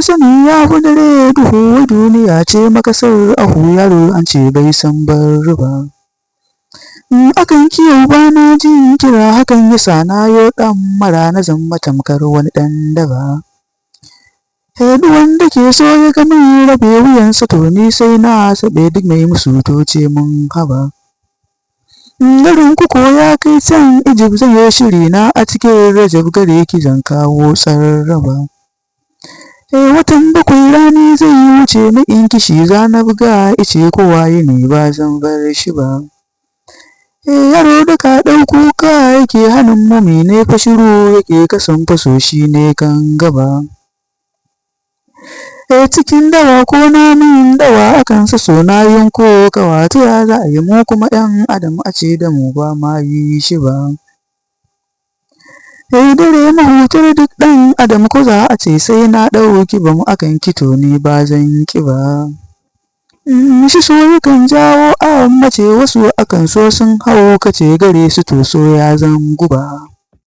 Rashin sani ya fi dare duhu, duniya ce makasar ahu, yaro an ce bai san barri ba. Akan kiyo bana jin kira, hakan yasa na yo ɗan mara na zama tamkar wani ɗan daba. Duk wanda ke so ya ga mun rabe wuyansa to ni sai na saɓe, duk mai musu to ce mun haba. Garin ku ko ya kai can Egypt, zan yi shiri na a cikin Rajab, gare ki zan kawo tsaraba. Watan 7 rani zai wuce, na in kishi za na buga ice, kowa ne ba zan bar shi ba. Yaro da ka ɗau kuka yake, hannun mami ne fa shiru yake, kasan faso shi ne kan gaba. Cikin dawa ko namun dawa akan so na yanko kawa, ta ya za a yi mu kuma 'yan adam a ce da mu ba ma yi shi ba. Dare mahutar duk ɗan adam, ko za a ce sai na ɗauki bam akan kito, ni ba zan ƙi ba. Shi so yakan jawo a mace, wasu akan so sun hau kace, gare su to so ya zan guba.